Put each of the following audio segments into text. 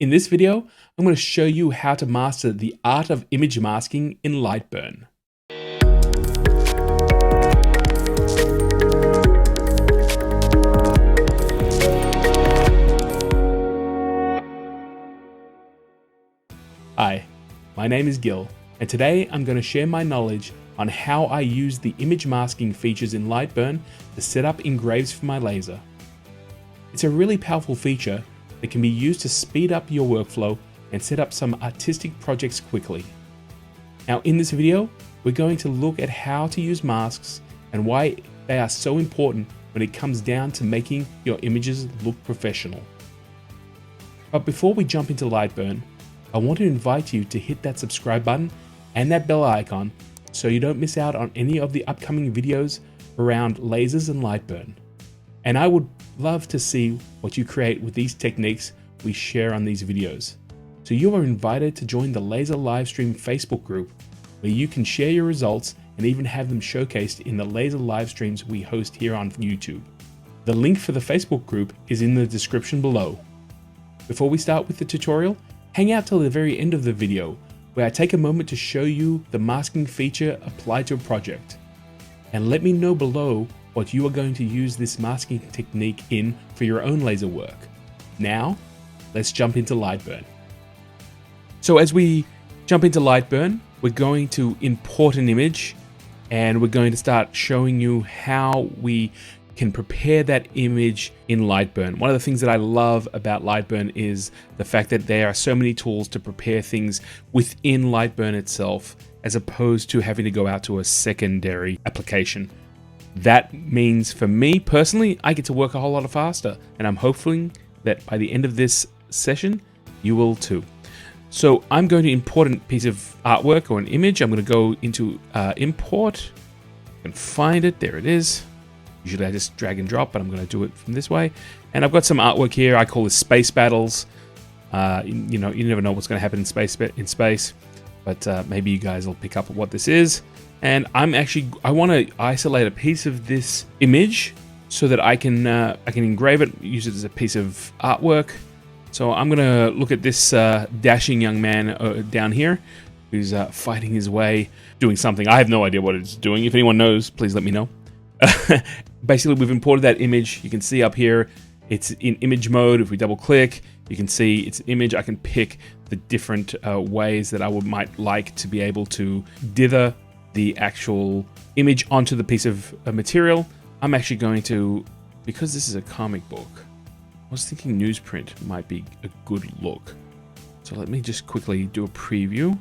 In this video, I'm going to show you how to master the art of image masking in Lightburn. Hi, my name is Gil, and today I'm going to share my knowledge on how I use the image masking features in Lightburn to set up engraves for my laser. It's a really powerful feature that can be used to speed up your workflow and set up some artistic projects quickly. Now in this video, we're going to look at how to use masks and why they are so important when it comes down to making your images look professional. But before we jump into Lightburn, I want to invite you to hit that subscribe button and that bell icon so you don't miss out on any of the upcoming videos around lasers and Lightburn. And I would love to see what you create with these techniques we share on these videos. So you are invited to join the Laser Livestream Facebook group, where you can share your results and even have them showcased in the laser live streams we host here on YouTube. The link for the Facebook group is in the description below. Before we start with the tutorial, hang out till the very end of the video, where I take a moment to show you the masking feature applied to a project. And let me know below what you are going to use this masking technique in for your own laser work. Now, let's jump into Lightburn. So as we jump into Lightburn, we're going to import an image and we're going to start showing you how we can prepare that image in Lightburn. One of the things that I love about Lightburn is the fact that there are so many tools to prepare things within Lightburn itself, as opposed to having to go out to a secondary application. That means for me personally, I get to work a whole lot faster, and I'm hoping that by the end of this session, you will too. So I'm going to import a piece of artwork or an image. I'm going to go into import and find it. There it is. Usually I just drag and drop, but I'm going to do it from this way. And I've got some artwork here. I call this space battles. You never know what's going to happen in space, but maybe you guys will pick up what this is. And I want to isolate a piece of this image so that I can engrave it, use it as a piece of artwork. So I'm going to look at this dashing young man down here who's fighting his way, doing something. I have no idea what it's doing. If anyone knows, please let me know. Basically, we've imported that image. You can see up here, it's in image mode. If we double click, you can see it's an image. I can pick the different ways that I might like to be able to dither the actual image onto the piece of material. I'm actually going to, because this is a comic book, I was thinking newsprint might be a good look. So let me just quickly do a preview.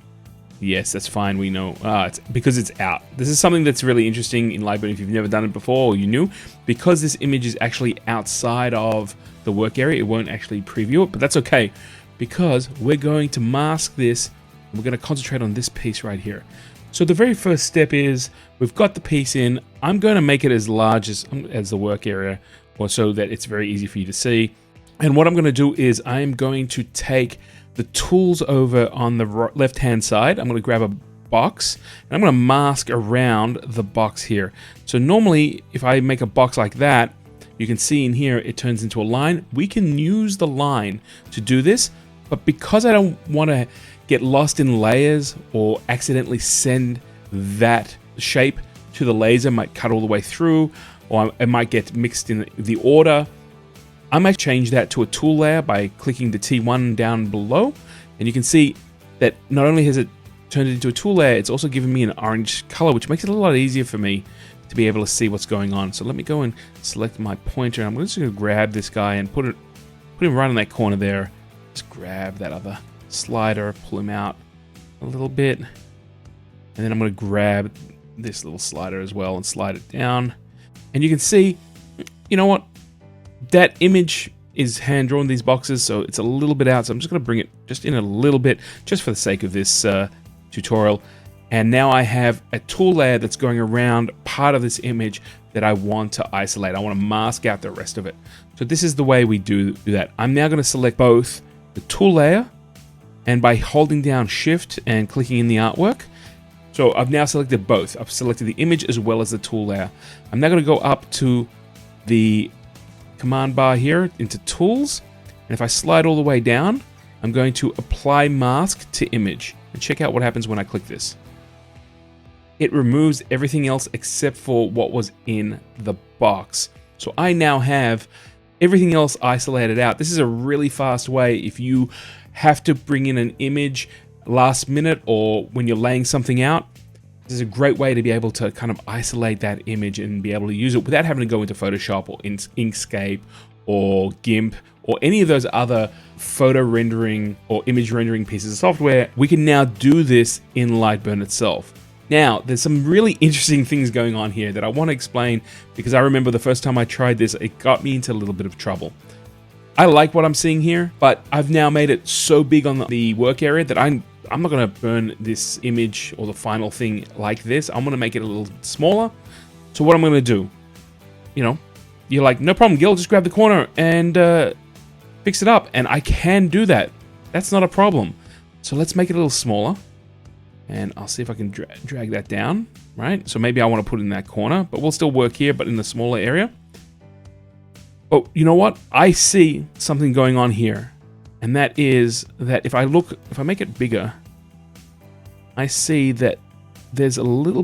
Yes, that's fine. We know it's because it's out. This is something that's really interesting in Lightburn if you've never done it before or you knew. Because this image is actually outside of the work area, it won't actually preview it, but that's okay because we're going to mask this. And we're going to concentrate on this piece right here. So the very first step is we've got the piece in. I'm going to make it as large as the work area, or so that it's very easy for you to see. And what I'm going to do is I'm going to take the tools over on the left-hand side. I'm going to grab a box and I'm going to mask around the box here. So normally, if I make a box like that, you can see in here, it turns into a line. We can use the line to do this, but because I don't want to get lost in layers or accidentally send that shape to the laser, might cut all the way through, or it might get mixed in the order, I might change that to a tool layer by clicking the T1 down below. And you can see that not only has it turned it into a tool layer, it's also given me an orange color, which makes it a lot easier for me to be able to see what's going on. So let me go and select my pointer. And I'm just going to grab this guy and put him right in that corner there. Just grab that other slider, pull him out a little bit. And then I'm going to grab this little slider as well and slide it down. And you can see, you know what? That image is hand-drawn, these boxes, so it's a little bit out. So I'm just going to bring it just in a little bit, just for the sake of this tutorial. And now I have a tool layer that's going around part of this image that I want to isolate. I want to mask out the rest of it. So this is the way we do that. I'm now going to select both the tool layer, and by holding down Shift and clicking in the artwork, so I've now selected both. I've selected the image as well as the tool layer. I'm now going to go up to the command bar here into tools, and if I slide all the way down, I'm going to apply mask to image. And check out what happens when I click this. It removes everything else except for what was in the box. So I now have everything else isolated out. This is a really fast way if you have to bring in an image last minute or when you're laying something out. This is a great way to be able to kind of isolate that image and be able to use it without having to go into Photoshop or Inkscape or GIMP or any of those other photo rendering or image rendering pieces of software. We can now do this in Lightburn itself. Now, there's some really interesting things going on here that I want to explain because I remember the first time I tried this, it got me into a little bit of trouble. I like what I'm seeing here, but I've now made it so big on the work area that I'm not going to burn this image or the final thing like this. I'm going to make it a little smaller. So what I'm going to do, you're like, no problem, Gil, just grab the corner and fix it up. And I can do that. That's not a problem. So let's make it a little smaller. And I'll see if I can drag that down, right? So maybe I want to put it in that corner, but we'll still work here, but in the smaller area. But you know what? I see something going on here. And that is that if I make it bigger, I see that there's a line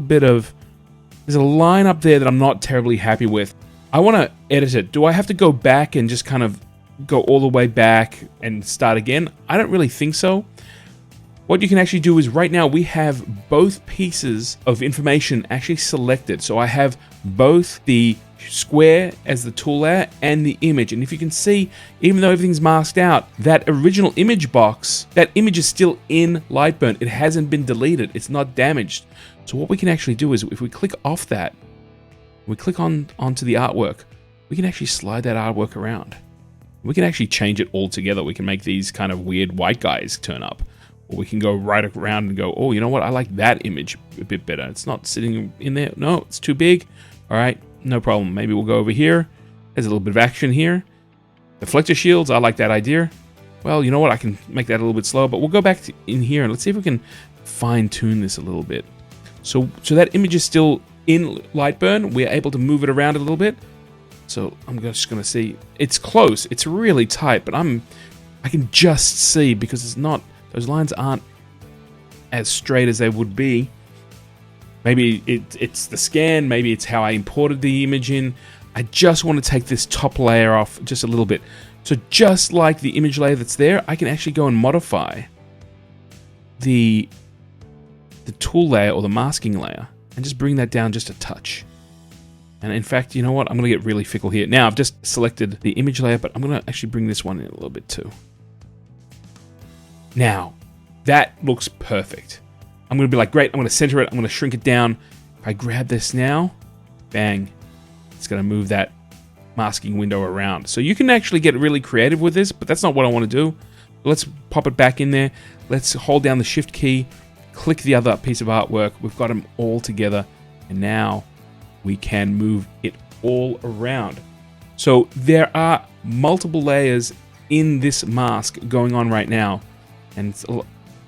up there that I'm not terribly happy with. I want to edit it. Do I have to go back and just kind of go all the way back and start again? I don't really think so. What you can actually do is right now we have both pieces of information actually selected. So I have both the square as the tool layer and the image. And if you can see, even though everything's masked out, that original image box, that image is still in Lightburn. It hasn't been deleted. It's not damaged. So what we can actually do is if we click off that, we click onto the artwork, we can actually slide that artwork around. We can actually change it all together. We can make these kind of weird white guys turn up. Or we can go right around and go, oh, you know what? I like that image a bit better. It's not sitting in there. No, it's too big. All right, no problem. Maybe we'll go over here. There's a little bit of action here. Deflector shields, I like that idea. Well, you know what? I can make that a little bit slower, but we'll go back in here and let's see if we can fine tune this a little bit. So that image is still in Lightburn. We're able to move it around a little bit. So I'm just going to see. It's close. It's really tight, but I can just see because it's not. Those lines aren't as straight as they would be. Maybe it's the scan. Maybe it's how I imported the image in. I just want to take this top layer off just a little bit. So just like the image layer that's there, I can actually go and modify the tool layer or the masking layer and just bring that down just a touch. And in fact, you know what? I'm going to get really fickle here. Now I've just selected the image layer, but I'm going to actually bring this one in a little bit too. Now, that looks perfect. I'm going to be like, great, I'm going to center it, I'm going to shrink it down. If I grab this now, bang, it's going to move that masking window around. So you can actually get really creative with this, but that's not what I want to do. Let's pop it back in there. Let's hold down the shift key, click the other piece of artwork. We've got them all together, and now we can move it all around. So there are multiple layers in this mask going on right now. And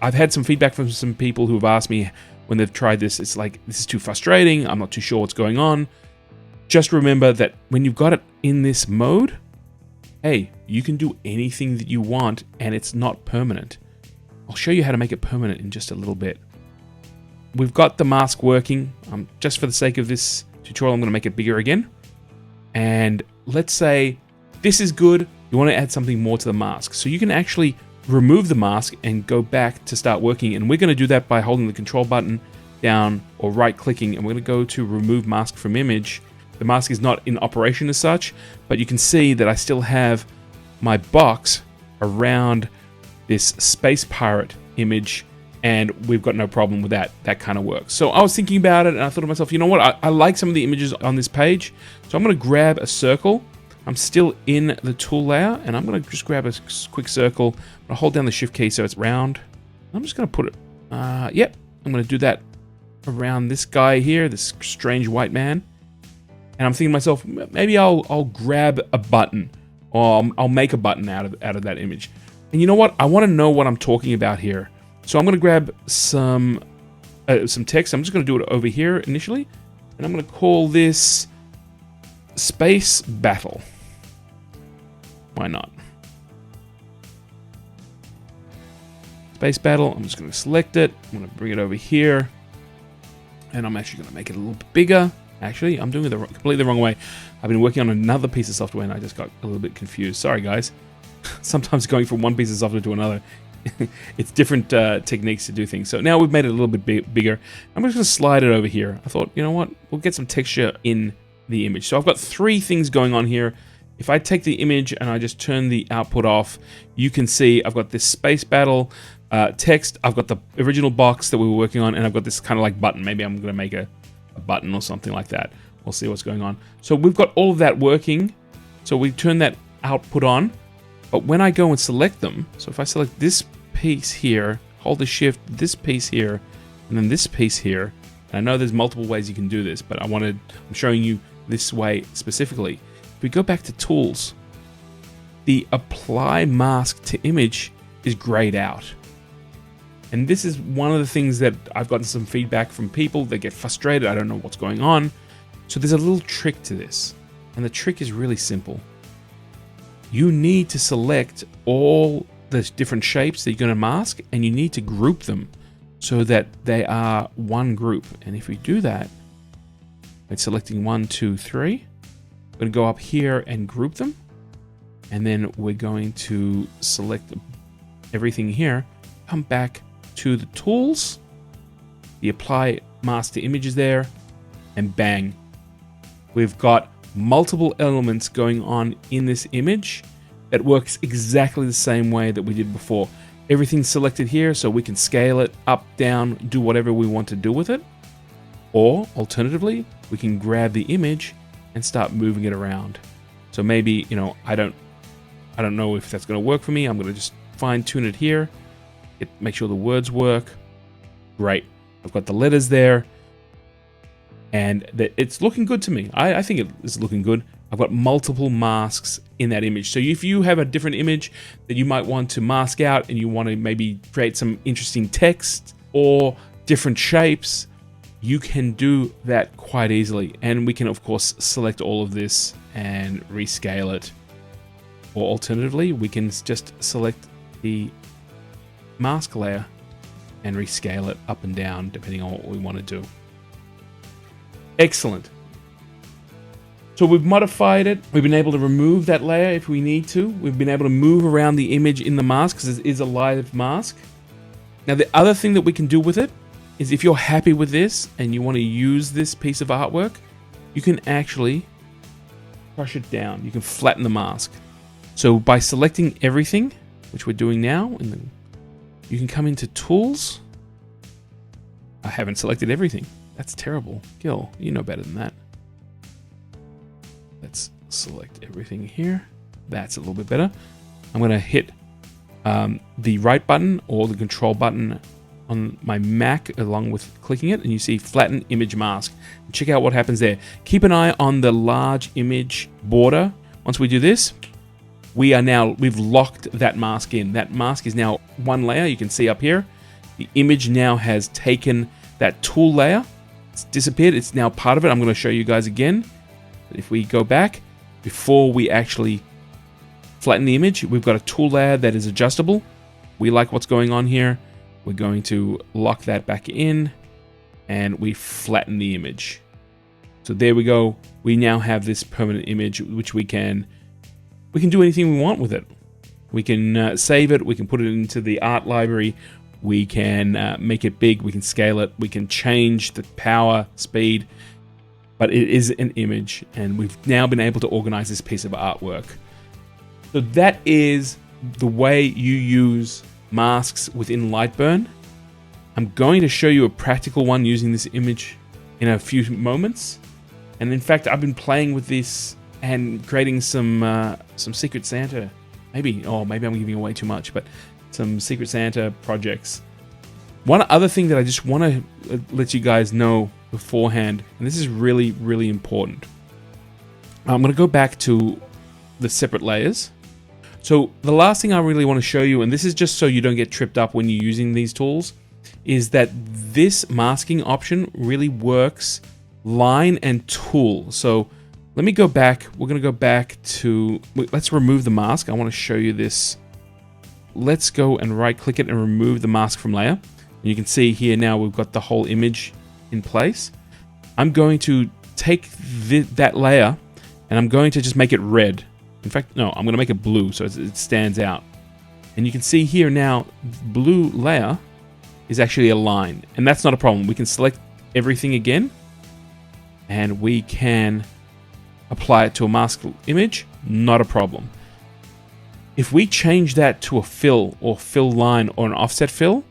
I've had some feedback from some people who have asked me when they've tried this, it's like, this is too frustrating, I'm not too sure what's going on. Just remember that when you've got it in this mode, hey, you can do anything that you want and it's not permanent. I'll show you how to make it permanent in just a little bit. We've got the mask working. Just for the sake of this tutorial, I'm going to make it bigger again. And let's say this is good. You want to add something more to the mask. So you can actually remove the mask and go back to start working. And we're going to do that by holding the control button down or right clicking. And we're going to go to remove mask from image. The mask is not in operation as such, but you can see that I still have my box around this space pirate image, and we've got no problem with that. That kind of works. So I was thinking about it and I thought to myself, you know what? I like some of the images on this page. So I'm going to grab a circle. I'm still in the tool layer, and I'm going to just grab a quick circle. I'll hold down the shift key so it's round. I'm just going to put it, yep, I'm going to do that around this guy here, this strange white man. And I'm thinking to myself, maybe I'll grab a button, or I'll make a button out of that image. And you know what? I want to know what I'm talking about here. So I'm going to grab some text. I'm just going to do it over here initially, and I'm going to call this Space Battle. Why not? space battle. I'm just going to select it. I'm going to bring it over here. And I'm actually going to make it a little bit bigger. Actually, I'm doing it completely the wrong way. I've been working on another piece of software and I just got a little bit confused. Sorry, guys. Sometimes going from one piece of software to another, it's different techniques to do things. So now we've made it a little bit bigger. I'm just going to slide it over here. I thought, you know what? We'll get some texture in the image. So I've got 3 things going on here. If I take the image and I just turn the output off, you can see I've got this space battle text. I've got the original box that we were working on, and I've got this kind of like button. Maybe I'm going to make a button or something like that. We'll see what's going on. So we've got all of that working. So we turn that output on. But when I go and select them, so if I select this piece here, hold the shift, this piece here, and then this piece here, and I know there's multiple ways you can do this, but I'm showing you this way specifically. If we go back to tools, the apply mask to image is grayed out. And this is one of the things that I've gotten some feedback from people that get frustrated. I don't know what's going on. So there's a little trick to this. And the trick is really simple. You need to select all the different shapes that you're going to mask, and you need to group them so that they are one group. And if we do that, by selecting 1, 2, 3, we're going to go up here and group them. And then we're going to select everything here, come back to the tools, the apply mask to images there, and bang. We've got multiple elements going on in this image that works exactly the same way that we did before. Everything's selected here, so we can scale it up, down, do whatever we want to do with it. Or alternatively, we can grab the image and start moving it around. So maybe, you know, I don't know if that's going to work for me. I'm going to just fine tune it here. Make sure the words work. Great. I've got the letters there. And it's looking good to me. I think it is looking good. I've got multiple masks in that image. So if you have a different image that you might want to mask out and you want to maybe create some interesting text or different shapes, you can do that quite easily. And we can, of course, select all of this and rescale it. Or alternatively, we can just select the mask layer and rescale it up and down depending on what we want to do. Excellent. So we've modified it. We've been able to remove that layer if we need to. We've been able to move around the image in the mask because it is a live mask. Now the other thing that we can do with it is if you're happy with this and you want to use this piece of artwork, you can actually crush it down. You can flatten the mask. So by selecting everything, which we're doing now, you can come into Tools. I haven't selected everything. That's terrible. Gil, you know better than that. Let's select everything here. That's a little bit better. I'm going to hit the right button or the control button on my Mac along with clicking it, and you see flatten image mask. Check out what happens there. Keep an eye on the large image border. Once we do this, we've locked that mask in. That mask is now one layer. You can see up here, the image now has taken that tool layer. It's disappeared. It's now part of it. I'm going to show you guys again. If we go back, before we actually flatten the image, we've got a tool layer that is adjustable. We like what's going on here. We're going to lock that back in and we flatten the image. So there we go. We now have this permanent image, which we can do anything we want with it. We can save it. We can put it into the art library. We can make it big. We can scale it. We can change the power, speed. But it is an image, and we've now been able to organize this piece of artwork. So that is the way you use masks within Lightburn. I'm going to show you a practical one using this image in a few moments. And in fact, I've been playing with this and creating some Secret Santa. Maybe I'm giving away too much, but some Secret Santa projects. One other thing that I just want to let you guys know beforehand, and this is really, really important. I'm going to go back to the separate layers. So the last thing I really want to show you, and this is just so you don't get tripped up when you're using these tools, is that this masking option really works line and tool. So let me go back. We're going to go back to, let's remove the mask. I want to show you this let's go and right click it and remove the mask from layer. And you can see here now we've got the whole image in place. I'm going to take that layer and I'm going to just make it red. In fact, no, I'm going to make it blue so it stands out. And you can see here now, blue layer is actually a line, and that's not a problem. We can select everything again, and we can apply it to a mask image, not a problem. If we change that to a fill or fill line or an offset fill,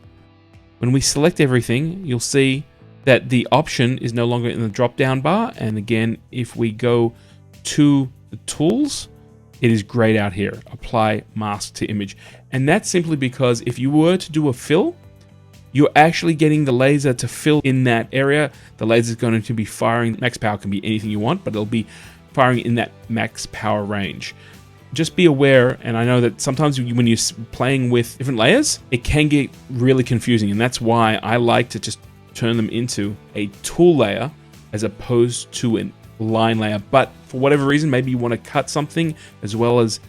when we select everything, you'll see that the option is no longer in the drop-down bar. And again, if we go to the tools, it is grayed out here, apply mask to image. And that's simply because if you were to do a fill, you're actually getting the laser to fill in that area. The laser is going to be firing. Max power can be anything you want, but it'll be firing in that max power range. Just be aware, and I know that sometimes when you're playing with different layers, it can get really confusing, and that's why I like to just turn them into a tool layer as opposed to a line layer. But for whatever reason, maybe you want to cut something as well as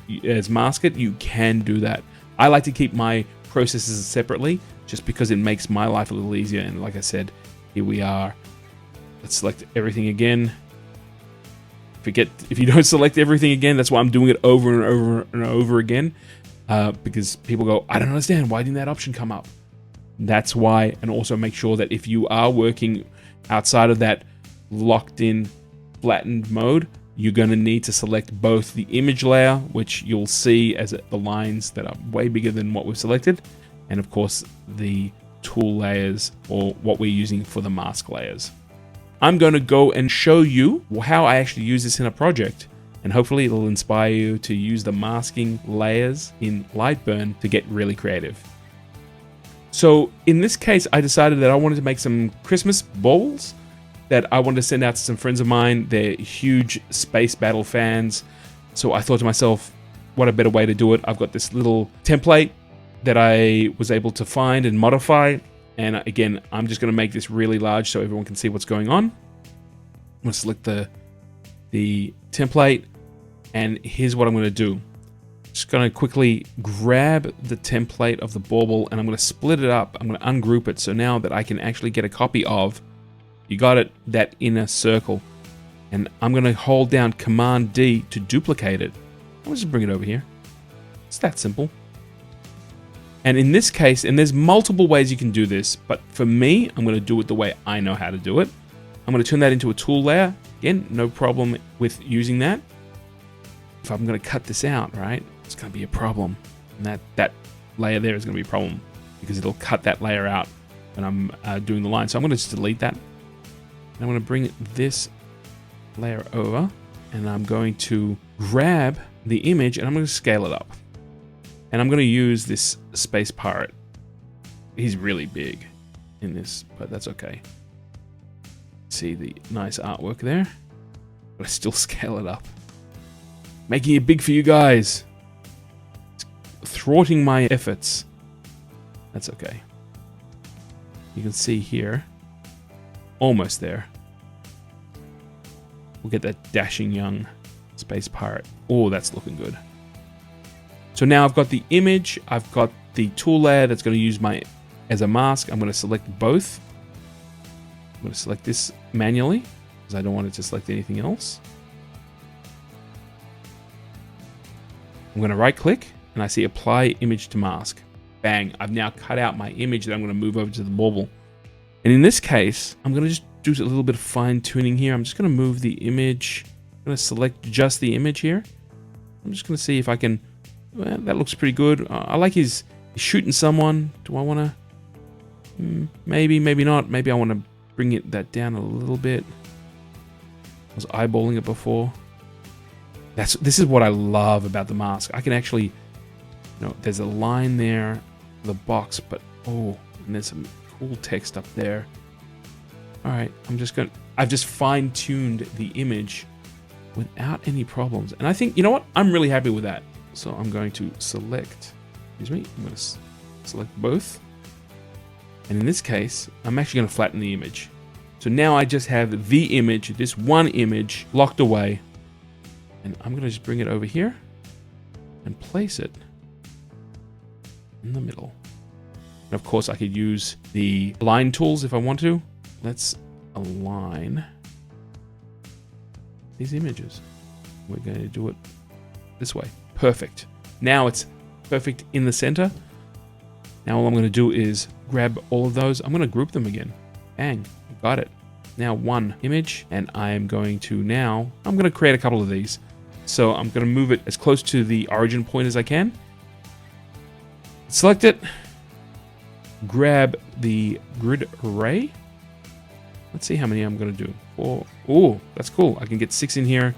mask it, you can do that. I like to keep my processes separately just because it makes my life a little easier. And like I said, here we are. Let's select everything again. If you don't select everything again, that's why I'm doing it over and over and over again, because people go, I don't understand, why didn't that option come up? That's why. And also make sure that if you are working outside of that locked in flattened mode, you're going to need to select both the image layer, which you'll see as the lines that are way bigger than what we've selected, and of course the tool layers, or what we're using for the mask layers. I'm going to go and show you how I actually use this in a project, and hopefully it'll inspire you to use the masking layers in Lightburn to get really creative. So in this case, I decided that I wanted to make some Christmas baubles that I wanted to send out to some friends of mine. They're huge space battle fans. So I thought to myself, what a better way to do it. I've got this little template that I was able to find and modify. And again, I'm just going to make this really large so everyone can see what's going on. I'm going to select the template, and here's what I'm going to do. Just going to quickly grab the template of the bauble, and I'm going to split it up. I'm going to ungroup it so now that I can actually get a copy of, you got it, that inner circle. And I'm going to hold down Command D to duplicate it. I'll just bring it over here. It's that simple. And in this case, and there's multiple ways you can do this, but for me, I'm going to do it the way I know how to do it. I'm going to turn that into a tool layer. Again, no problem with using that. If I'm going to cut this out, right, it's going to be a problem. And that layer there is going to be a problem because it'll cut that layer out when I'm doing the line. So I'm going to just delete that. And I'm going to bring this layer over, and I'm going to grab the image and I'm going to scale it up. And I'm going to use this space pirate. He's really big in this, but that's okay. See the nice artwork there? But I still scale it up. Making it big for you guys. It's thwarting my efforts. That's okay. You can see here. Almost there. We'll get that dashing young space pirate. Oh, that's looking good. So now I've got the image, I've got the tool layer that's going to use as a mask. I'm going to select both. I'm going to select this manually because I don't want it to select anything else. I'm going to right click and I see apply image to mask. Bang, I've now cut out my image that I'm going to move over to the bauble. And in this case, I'm going to just do a little bit of fine tuning here. I'm just going to move the image. I'm going to select just the image here. I'm just going to see if I can. Well, that looks pretty good. I like he's shooting someone. Do I want to? Maybe, maybe not. Maybe I want to bring that down a little bit. I was eyeballing it before. This is what I love about the mask. I can actually, there's a line there, the box, but and there's some cool text up there. All right, I've just fine-tuned the image without any problems. And I think, you know what? I'm really happy with that. So I'm going to select, I'm going to select both. And in this case, I'm actually going to flatten the image. So now I just have the image, this one image locked away. And I'm going to just bring it over here and place it. in the middle. And of course, I could use the align tools if I want to. Let's align these images. We're going to do it this way. Perfect. Now it's perfect in the center. Now all I'm going to do is grab all of those. I'm going to group them again. Bang, got it. Now one image, and I am going to I'm going to create a couple of these. So I'm going to move it as close to the origin point as I can. Select it. Grab the grid array. Let's see how many I'm going to do. 4. Oh, that's cool. I can get 6 in here.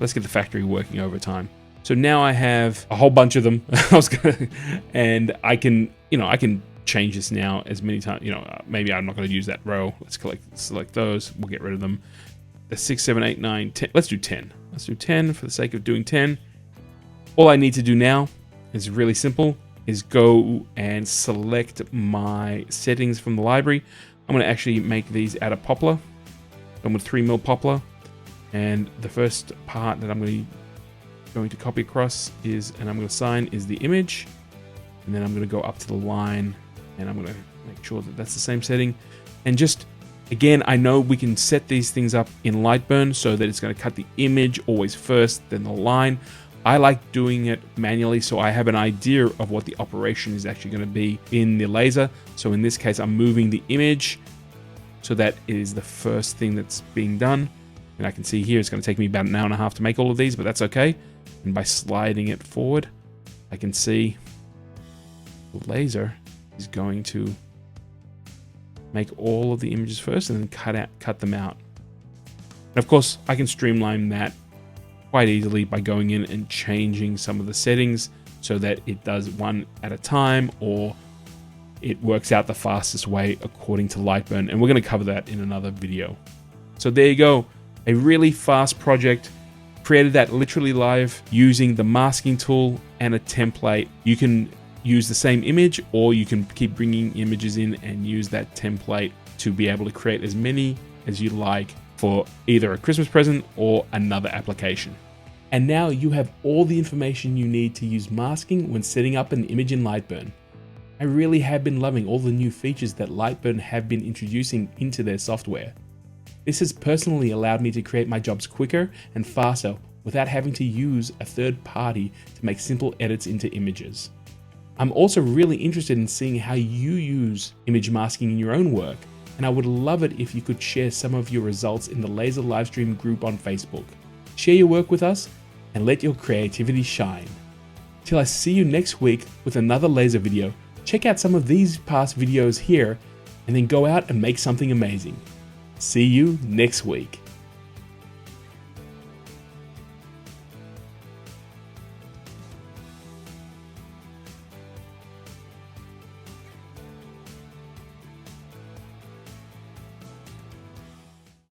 Let's get the factory working overtime. So now I have a whole bunch of them. And I can change this now as many times. Maybe I'm not going to use that row. Let's select those. We'll get rid of them. The 6, 7, 8, 9, 10. Let's do 10. Let's do 10 for the sake of doing 10. All I need to do now is really simple. Is go and select my settings from the library. I'm going to actually make these out of poplar. I'm with 3mm poplar. And the first part that I'm going to copy across and I'm going to assign is the image. And then I'm going to go up to the line and I'm going to make sure that that's the same setting. And just, again, I know we can set these things up in Lightburn so that it's going to cut the image always first, then the line. I like doing it manually so I have an idea of what the operation is actually going to be in the laser. So in this case, I'm moving the image so that it is the first thing that's being done. And I can see here it's going to take me about an hour and a half to make all of these, but that's okay. And by sliding it forward, I can see the laser is going to make all of the images first and then cut them out. And of course, I can streamline that quite easily by going in and changing some of the settings so that it does one at a time, or it works out the fastest way according to Lightburn. And we're going to cover that in another video. So there you go. A really fast project. Created that literally live using the masking tool and a template. You can use the same image, or you can keep bringing images in and use that template to be able to create as many as you like for either a Christmas present or another application. And now you have all the information you need to use masking when setting up an image in Lightburn. I really have been loving all the new features that Lightburn have been introducing into their software. This has personally allowed me to create my jobs quicker and faster without having to use a third party to make simple edits into images. I'm also really interested in seeing how you use image masking in your own work, and I would love it if you could share some of your results in the Laser Livestream group on Facebook. Share your work with us and let your creativity shine. Till I see you next week with another laser video, check out some of these past videos here and then go out and make something amazing. See you next week.